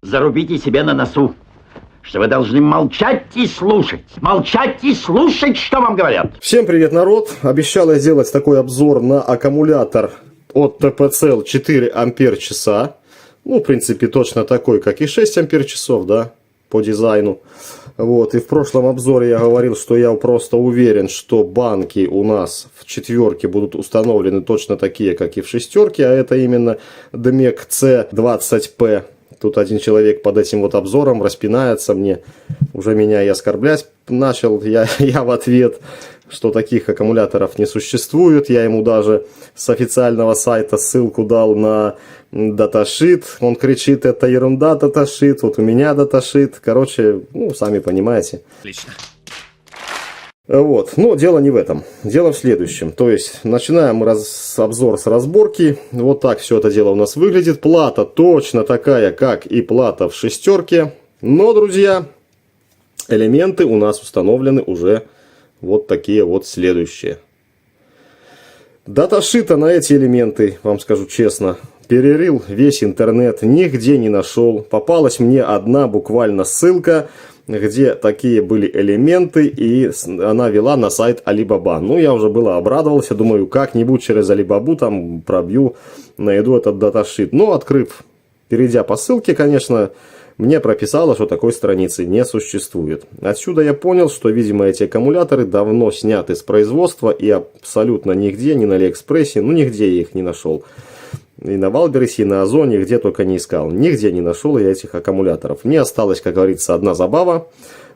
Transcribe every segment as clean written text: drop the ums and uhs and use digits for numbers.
зарубите себе на носу, что вы должны молчать и слушать, что вам говорят. Всем привет, народ! Обещал я сделать такой обзор на аккумулятор от TPCell 4 ампер-часа. Ну, в принципе, точно такой, как и 6 ампер-часов, да, по дизайну. Вот, и в прошлом обзоре я говорил, что я просто уверен, что банки у нас в четверке будут установлены точно такие, как и в шестерке, а это именно DMEC C20P. Тут один человек под этим вот обзором распинается мне, уже меня и оскорблять начал, я в ответ, что таких аккумуляторов не существует. Я ему даже с официального сайта ссылку дал на даташит. Он кричит, это ерунда даташит, вот у меня даташит. Короче, ну, сами понимаете. Отлично. Вот, но дело не в этом. Дело в следующем. То есть, начинаем мы обзор с разборки. Вот так все это дело у нас выглядит. Плата точно такая, как и плата в шестерке. Но, друзья, элементы у нас установлены уже вот такие вот следующие. Даташита на эти элементы, вам скажу честно, перерыл весь интернет, нигде не нашел. Попалась мне одна буквально ссылка, где такие были элементы, и она вела на сайт Alibaba. Ну, я уже было обрадовался, думаю, как-нибудь через Alibaba там пробью, найду этот даташит. Но открыв, перейдя по ссылке, конечно, мне прописало, что такой страницы не существует. Отсюда я понял, что, видимо, эти аккумуляторы давно сняты с производства и абсолютно нигде, ни на Алиэкспрессе, ну нигде я их не нашел. И на Валбересе, и на Озоне, где только не искал. Нигде не нашел я этих аккумуляторов. Мне осталась, как говорится, одна забава.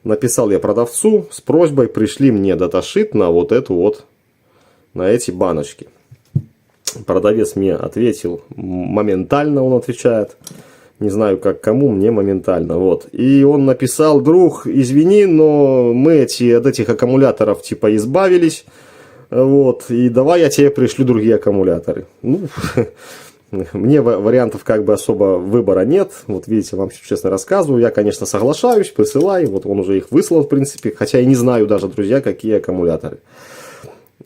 Написал я продавцу с просьбой, пришли мне даташит на вот эту вот, на эти баночки. Продавец мне ответил моментально, он отвечает. Не знаю, как кому, мне моментально. Вот. И он написал, друг, извини, но мы от этих аккумуляторов типа избавились. Вот. И давай я тебе пришлю другие аккумуляторы. Ну, мне вариантов как бы особо выбора нет. Вот видите, вам честно рассказываю. Я, конечно, соглашаюсь, присылаю. Вот он уже их выслал, в принципе. Хотя и не знаю даже, друзья, какие аккумуляторы.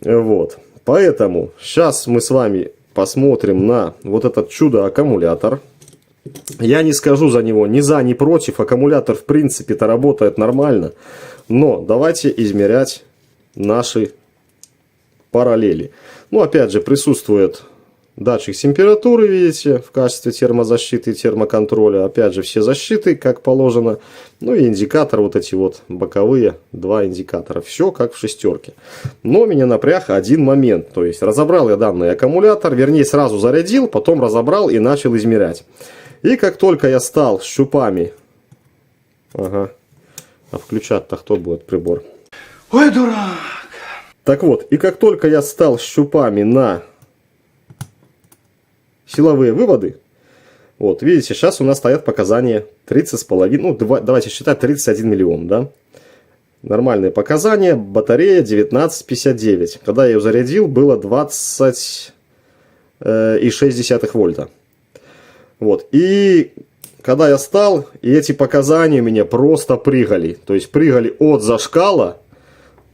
Вот. Поэтому сейчас мы с вами посмотрим на вот этот чудо-аккумулятор. Я не скажу за него ни за, ни против. Аккумулятор в принципе-то работает нормально. Но давайте измерять наши параллели. Ну, опять же, присутствует датчик температуры, видите, в качестве термозащиты и термоконтроля. Опять же, все защиты, как положено. Ну и индикатор, вот эти вот боковые, два индикатора. Все как в шестерке. Но меня напряг один момент. То есть, разобрал я данный аккумулятор, вернее, сразу зарядил, потом разобрал и начал измерять. И как только я стал щупами... Ага. А включать-то кто будет прибор? Ой, дурак! Так вот, и как только я стал щупами на силовые выводы, вот, видите, сейчас у нас стоят показания 30,5, ну, давайте считать 31 миллиом, да? Нормальные показания, батарея 19,59. Когда я ее зарядил, было 20,6 вольта. Вот, и когда я стал, и эти показания у меня просто прыгали. То есть прыгали от зашкала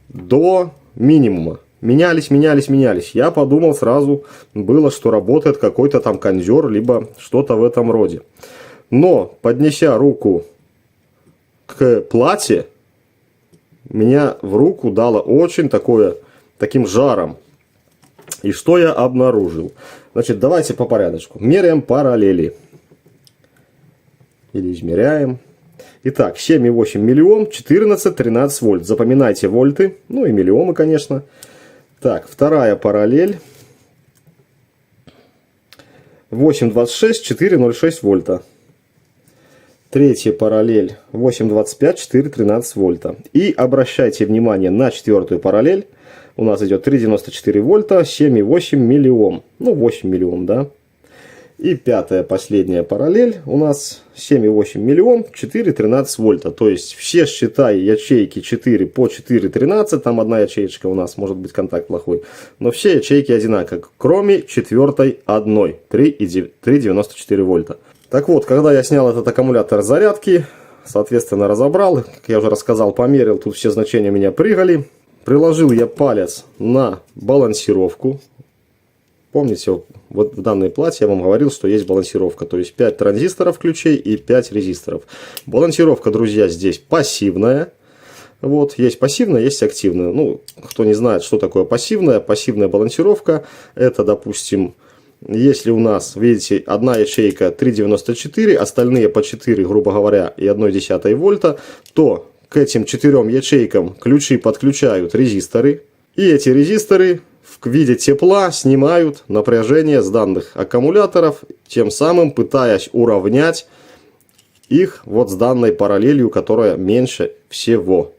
до минимума. Менялись. Я подумал сразу, было, что работает какой-то там кондер, либо что-то в этом роде. Но, поднеся руку к плате, меня в руку дало очень таким жаром. И что я обнаружил? Значит, давайте по порядочку. Меряем параллели. Или измеряем. Итак, 7,8 миллиом, 14-13 вольт. Запоминайте вольты. Ну и миллиомы, конечно. Так, вторая параллель. 8,26, 4,06 вольта. Третья параллель. 8,25, 4,13 вольта. И обращайте внимание на четвертую параллель. У нас идет 3,94 вольта, 7,8 миллиом. Ну, 8 миллиом, да. И пятая, последняя параллель у нас 7,8 миллиом, 4,13 вольта. То есть все, считай, ячейки 4 по 4,13. Там одна ячеечка у нас, может быть, контакт плохой. Но все ячейки одинаковые, кроме четвертой одной, 3,94 вольта. Так вот, когда я снял этот аккумулятор с зарядки, соответственно, разобрал, как я уже рассказал, померил, тут все значения у меня прыгали. Приложил я палец на балансировку. Помните, вот в данной плате я вам говорил, что есть балансировка. То есть 5 транзисторов ключей и 5 резисторов. Балансировка, друзья, здесь пассивная. Вот, есть пассивная, есть активная. Ну, кто не знает, что такое пассивная. Пассивная балансировка, это, допустим, если у нас, видите, одна ячейка 3,94, остальные по 4, грубо говоря, и 1,1 вольта, то к этим 4 ячейкам ключи подключают резисторы. И эти резисторы в виде тепла снимают напряжение с данных аккумуляторов, тем самым пытаясь уравнять их вот с данной параллелью, которая меньше всего.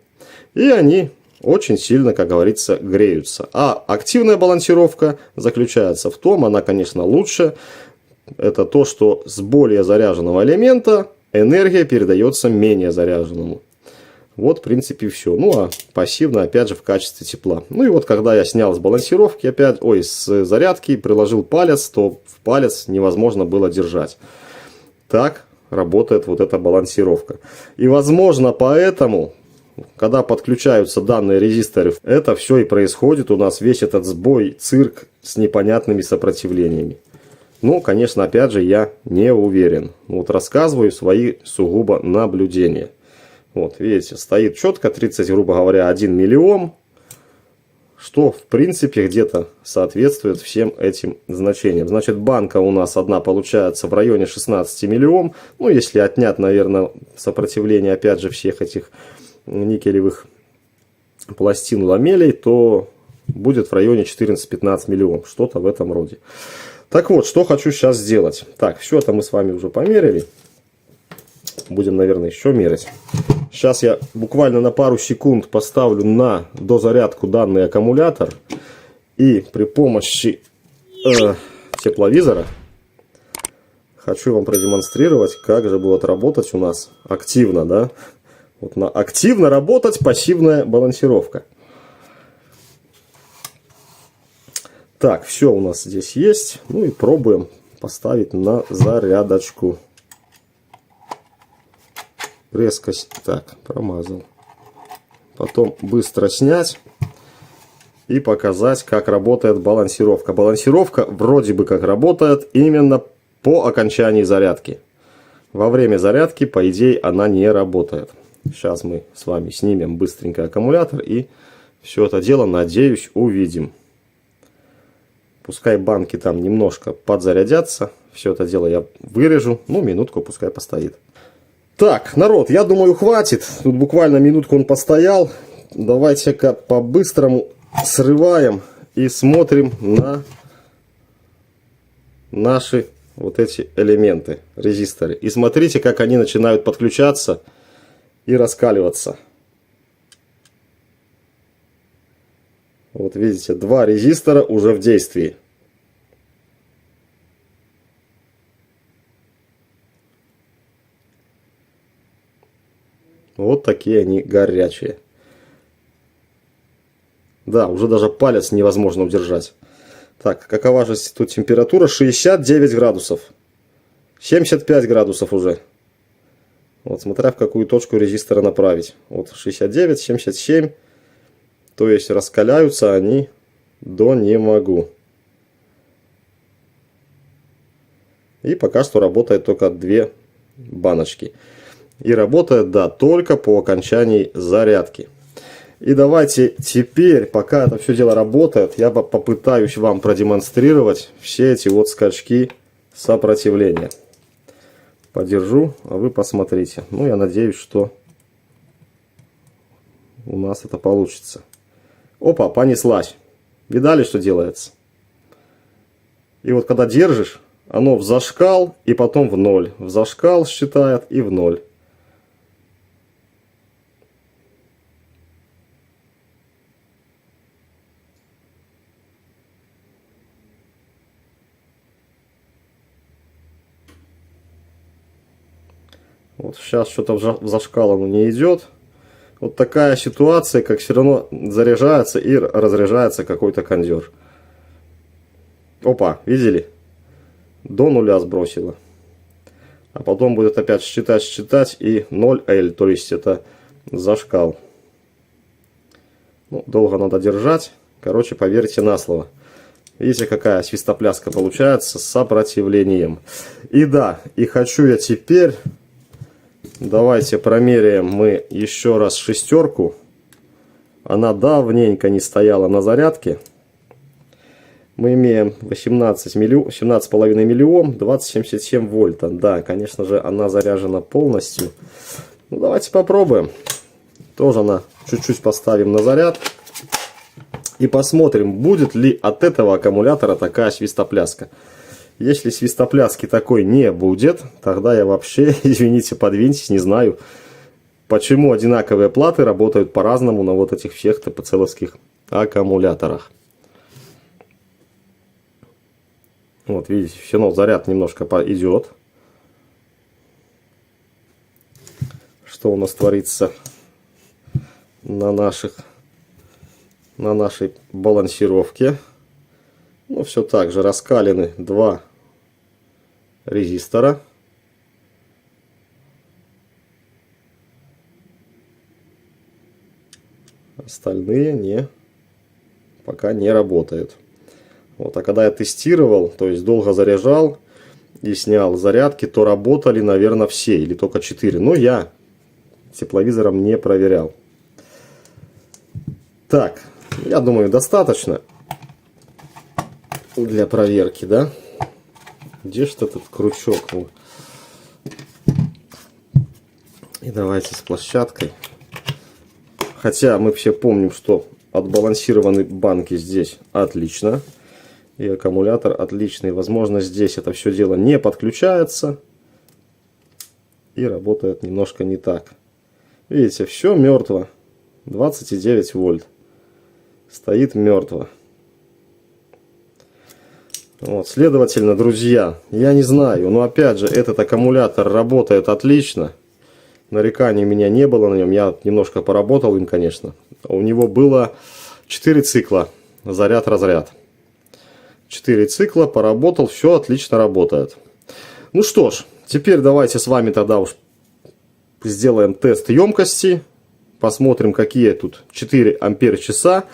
И они очень сильно, как говорится, греются. А активная балансировка заключается в том, она, конечно, лучше. Это то, что с более заряженного элемента энергия передается менее заряженному. Вот, в принципе, все. Ну, а пассивно, опять же, в качестве тепла. Ну, и вот, когда я снял с балансировки, с зарядки, приложил палец, то в палец невозможно было держать. Так работает вот эта балансировка. И, возможно, поэтому, когда подключаются данные резисторы, это все и происходит. У нас весь этот сбой, цирк с непонятными сопротивлениями. Ну, конечно, опять же, я не уверен. Вот рассказываю свои сугубо наблюдения. Вот, видите, стоит четко 30, грубо говоря, 1 миллиом, что, в принципе, где-то соответствует всем этим значениям. Значит, банка у нас одна получается в районе 16 миллиом. Ну, если отнять, наверное, сопротивление, опять же, всех этих никелевых пластин ламелей, то будет в районе 14-15 миллиом. Что-то в этом роде. Так вот, что хочу сейчас сделать. Так, все это мы с вами уже померили. Будем, наверное, еще мерить. Сейчас я буквально на пару секунд поставлю на дозарядку данный аккумулятор. И при помощи тепловизора хочу вам продемонстрировать, как же будет работать у нас активно, да? Вот активно работать пассивная балансировка. Так, все у нас здесь есть. Ну и пробуем поставить на зарядочку. Резко, так, промазал. Потом быстро снять и показать, как работает балансировка. Балансировка вроде бы как работает именно по окончании зарядки. Во время зарядки, по идее, она не работает. Сейчас мы с вами снимем быстренько аккумулятор и все это дело, надеюсь, увидим. Пускай банки там немножко подзарядятся. Все это дело я вырежу. Ну, минутку пускай постоит. Так, народ, я думаю, хватит. Тут буквально минутку он постоял. Давайте-ка по-быстрому срываем и смотрим на наши вот эти элементы, резисторы. И смотрите, как они начинают подключаться и раскаливаться. Вот видите, 2 резистора уже в действии. Вот такие они горячие. Да, уже даже палец невозможно удержать. Так, какова же тут температура? 69 градусов. 75 градусов уже. Вот, смотря в какую точку резистора направить. Вот 69, 77. То есть раскаляются они до не могу. И пока что работает только 2 баночки. И работает, да, только по окончании зарядки. И давайте теперь, пока это все дело работает, я попытаюсь вам продемонстрировать все эти вот скачки сопротивления. Подержу, а вы посмотрите. Ну, я надеюсь, что у нас это получится. Опа, понеслась. Видали, что делается? И вот когда держишь, оно в зашкал и потом в ноль. В зашкал считает и в ноль. Вот сейчас что-то в зашкал оно не идет. Вот такая ситуация, как все равно заряжается и разряжается какой-то кондер. Опа, видели? До нуля сбросило. А потом будет опять считать и 0L, то есть это зашкал. Ну, долго надо держать. Короче, поверьте на слово. Видите, какая свистопляска получается с сопротивлением. И да, и хочу я теперь... Давайте промеряем мы еще раз шестерку. Она давненько не стояла на зарядке. Мы имеем 17,5 миллиом, 20,77 вольта. Да, конечно же, она заряжена полностью. Ну, давайте попробуем. Тоже она чуть-чуть поставим на заряд. И посмотрим, будет ли от этого аккумулятора такая свистопляска. Если свистопляски такой не будет, тогда я вообще, извините, подвиньтесь, не знаю, почему одинаковые платы работают по-разному на вот этих всех ТПЦ-овских аккумуляторах. Вот, видите, все равно заряд немножко идет. Что у нас творится на нашей балансировке? Ну, все так же раскалены два резистора. Остальные пока не работают. Вот, а когда я тестировал, то есть долго заряжал и снял зарядки, то работали, наверное, все или только 4. Но я тепловизором не проверял. Так, я думаю, достаточно для проверки, да? Где же этот крючок? И давайте с площадкой. Хотя мы все помним, что отбалансированы банки здесь отлично. И аккумулятор отличный. Возможно, здесь это все дело не подключается. И работает немножко не так. Видите, все мертво. 29 вольт. Стоит мертво. Вот, следовательно, друзья, я не знаю, но опять же, этот аккумулятор работает отлично. Нареканий у меня не было на нем, я немножко поработал им, конечно. У него было 4 цикла, заряд-разряд. 4 цикла, поработал, все отлично работает. Ну что ж, теперь давайте с вами тогда уж сделаем тест емкости. Посмотрим, какие тут 4 ампер-часа.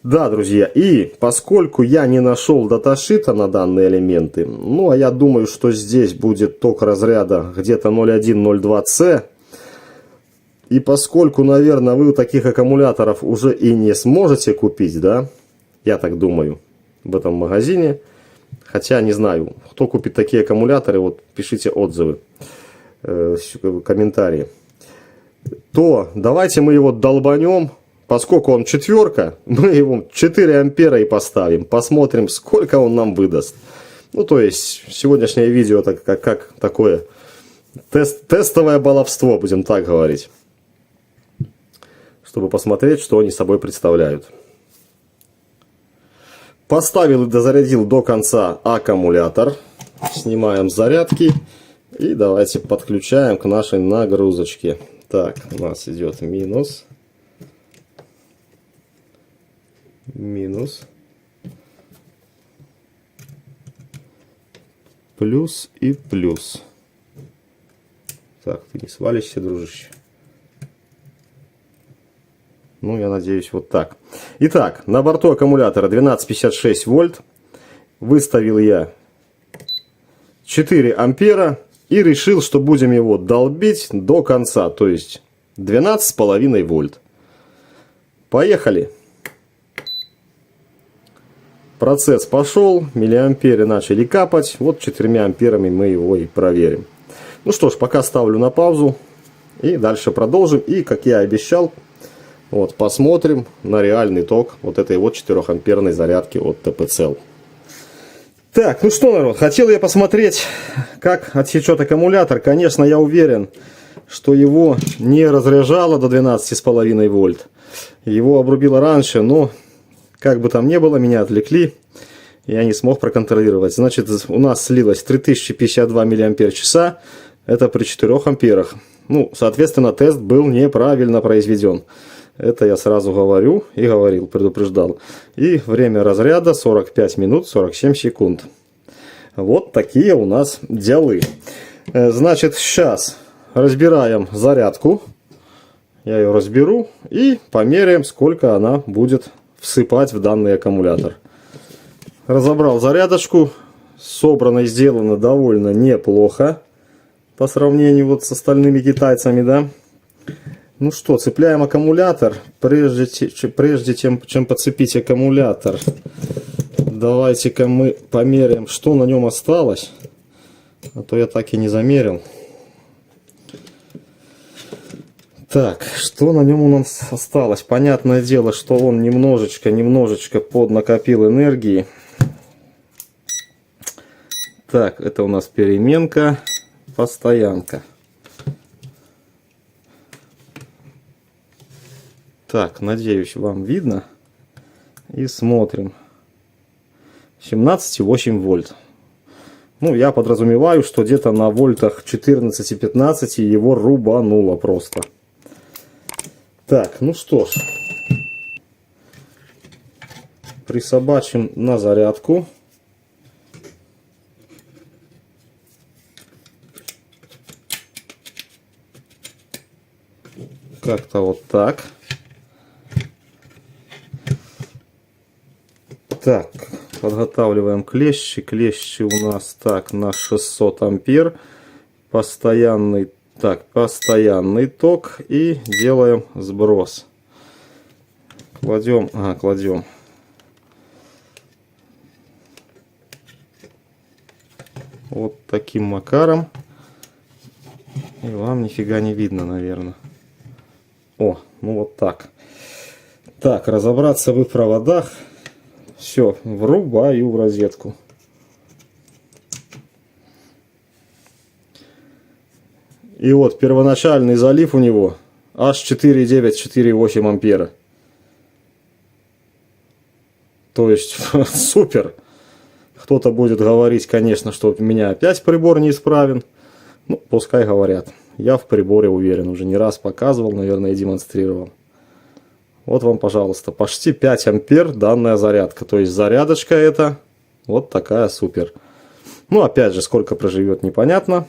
Да, друзья, и поскольку я не нашел даташита на данные элементы, ну, а я думаю, что здесь будет ток разряда где-то 0,1-0,2С, и поскольку, наверное, вы таких аккумуляторов уже и не сможете купить, да, я так думаю, в этом магазине, хотя не знаю, кто купит такие аккумуляторы, вот пишите отзывы, комментарии, то давайте мы его долбанем. Поскольку он четверка, мы его 4 ампера и поставим. Посмотрим, сколько он нам выдаст. Ну, то есть, сегодняшнее видео это как такое тестовое баловство, будем так говорить. Чтобы посмотреть, что они собой представляют. Поставил и дозарядил до конца аккумулятор. Снимаем зарядки. И давайте подключаем к нашей нагрузочке. Так, у нас идет минус. Минус, плюс и плюс. Так, ты не свалишься, дружище. Ну, я надеюсь, вот так. Итак, на борту аккумулятора 12,56 вольт. Выставил я 4 ампера и решил, что будем его долбить до конца. То есть 12,5 вольт. Поехали. Процесс пошел, миллиамперы начали капать, вот 4 амперами мы его и проверим. Ну что ж, пока ставлю на паузу и дальше продолжим. И, как я обещал, вот посмотрим на реальный ток вот этой вот 4 амперной зарядки от ТПЦ. Так, ну что, народ, хотел я посмотреть, как отсечет аккумулятор. Конечно, я уверен, что его не разряжало до 12,5 вольт. Его обрубило раньше, но... Как бы там ни было, меня отвлекли, я не смог проконтролировать. Значит, у нас слилось 3052 мАч, это при 4 амперах. Ну, соответственно, тест был неправильно произведен. Это я сразу говорю и говорил, предупреждал. И время разряда 45 минут 47 секунд. Вот такие у нас дела. Значит, сейчас разбираем зарядку. Я ее разберу и померяем, сколько она будет всыпать в данный аккумулятор. разобрал зарядочку. Собрано и сделано довольно неплохо. По сравнению вот с остальными китайцами, да. Ну что, цепляем аккумулятор. Прежде чем подцепить аккумулятор, давайте-ка мы померяем, что на нем осталось. А то я так и не замерил. Так, что на нем у нас осталось? Понятное дело, что он немножечко поднакопил энергии. Так, это у нас переменка, постоянка. Так, надеюсь, вам видно. И смотрим. 17,8 вольт. Ну, я подразумеваю, что где-то на вольтах 14-15 его рубануло просто. Так, ну что ж. Присобачим на зарядку. Как-то вот так. Так, подготавливаем клещи. Клещи у нас так на 600 ампер. Постоянный ток. И делаем сброс. Кладем. Вот таким макаром. И вам нифига не видно, наверное. О, ну вот так. Так, разобраться в проводах. Все, врубаю в розетку. И вот первоначальный залив у него аж 4,9-4,8 ампера. То есть супер. Кто-то будет говорить, конечно, что у меня опять прибор неисправен. Ну, пускай говорят. Я в приборе уверен. Уже не раз показывал, наверное, и демонстрировал. Вот вам, пожалуйста, почти 5 ампер данная зарядка. То есть зарядочка эта вот такая супер. Ну, опять же, сколько проживет, непонятно.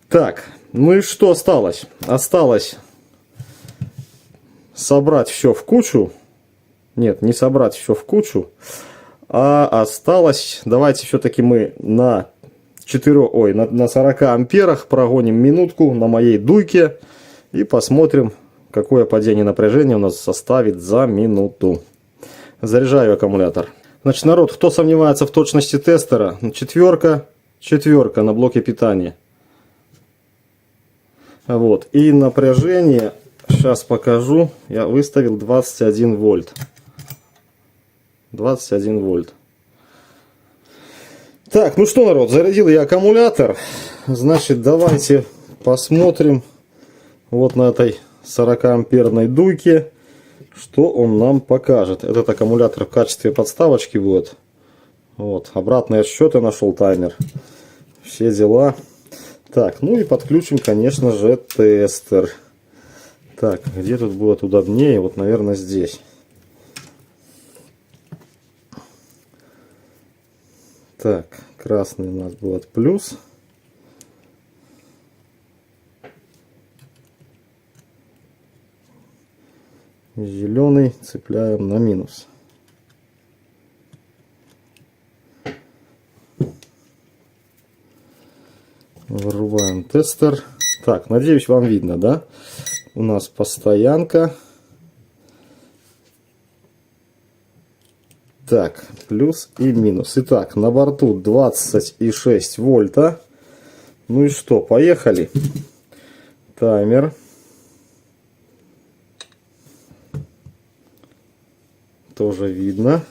Так, ну и что осталось? Осталось собрать все в кучу. Нет, не собрать все в кучу. А осталось, давайте все-таки мы на 40 амперах прогоним минутку на моей дуйке. И посмотрим, какое падение напряжения у нас составит за минуту. Заряжаю аккумулятор. Значит, народ, кто сомневается в точности тестера, четверка на блоке питания. Вот. И напряжение, сейчас покажу, я выставил 21 вольт. 21 вольт. Так, ну что, народ, зарядил я аккумулятор. Значит, давайте посмотрим вот на этой 40-амперной дуйке, что он нам покажет. Этот аккумулятор в качестве подставочки будет. Вот, обратный отсчет я нашел, таймер. Все дела. Так, ну и подключим, конечно же, тестер. Так, где тут будет удобнее? Вот, наверное, здесь. Так, красный у нас будет плюс. Зеленый цепляем на минус. Вырубаем тестер. Так, надеюсь, вам видно, да? У нас постоянка. Так, плюс и минус. Итак, на борту 20,6 вольта. Ну и что, поехали. Таймер. Тоже видно.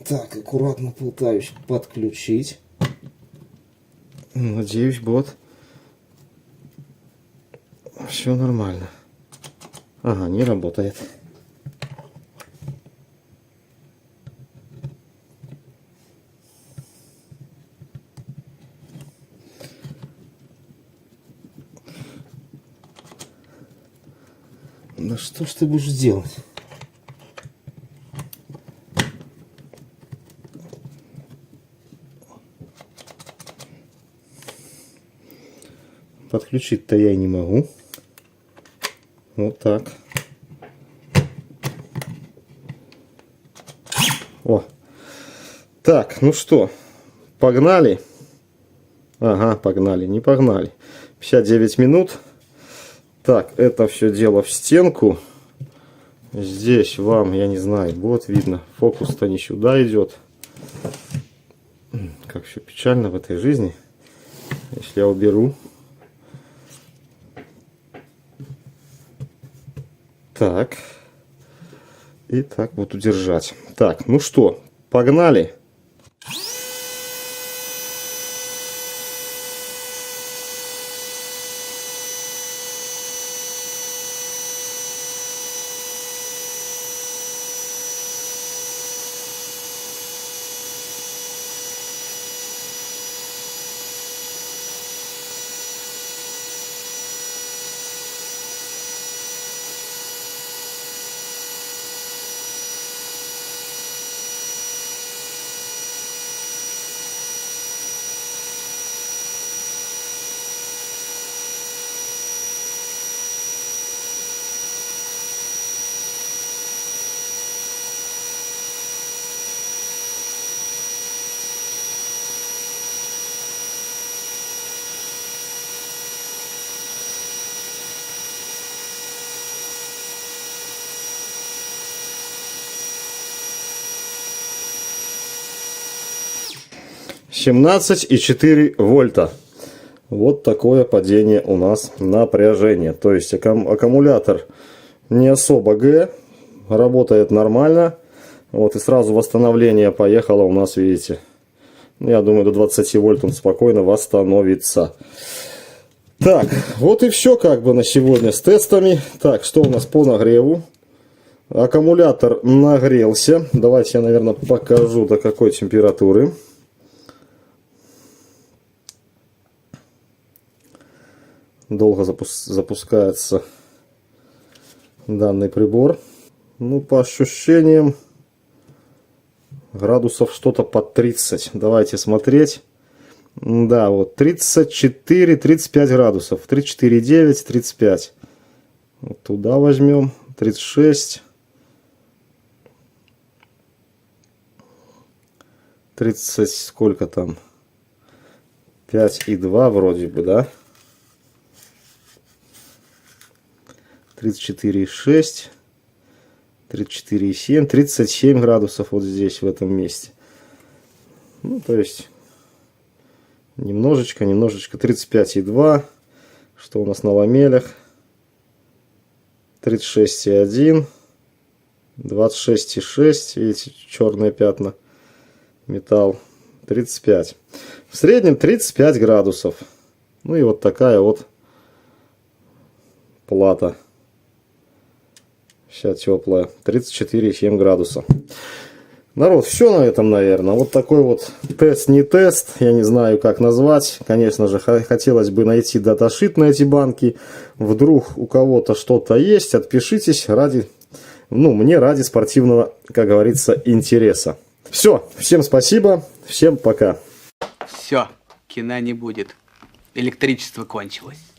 Так, аккуратно пытаюсь подключить. Надеюсь, будет все нормально. Ага, не работает. Да что ж ты будешь делать? Подключить-то я и не могу. Вот так. О. Так, ну что, погнали? Ага, погнали, не погнали. 59 минут. Так, это все дело в стенку. Здесь вам, я не знаю, вот видно, фокус-то не сюда идет. Как все печально в этой жизни. Если я уберу. Так. И так буду держать. Так, ну что, погнали. Семнадцать и 4 вольта. Вот такое падение у нас напряжения. То есть аккумулятор не особо работает нормально. Вот и сразу восстановление поехало у нас, видите. Я думаю, до 20 вольт он спокойно восстановится. Так, вот и все как бы на сегодня с тестами. Так, что у нас по нагреву? Аккумулятор нагрелся. Давайте я, наверное, покажу, до какой температуры. Долго запускается данный прибор. Ну, по ощущениям, градусов что-то под 30. Давайте смотреть. Да, вот 34-35 градусов. 34,9, 35. Вот туда возьмем. 36. 30, сколько там? 5,2 вроде бы, да? 34,6, 34,7, 37 градусов вот здесь, в этом месте. Ну, то есть, немножечко, 35,2. Что у нас на ламелях? 36,1, 26,6, видите, черные пятна, металл, 35. В среднем 35 градусов. Ну и вот такая вот плата. Вся теплая. 34,7 градуса. Народ, все на этом, наверное. Вот такой вот тест, не тест. Я не знаю, как назвать. Конечно же, хотелось бы найти даташит на эти банки. Вдруг у кого-то что-то есть. Отпишитесь ради, мне ради спортивного, как говорится, интереса. Все. Всем спасибо. Всем пока. Все. Кино не будет. Электричество кончилось.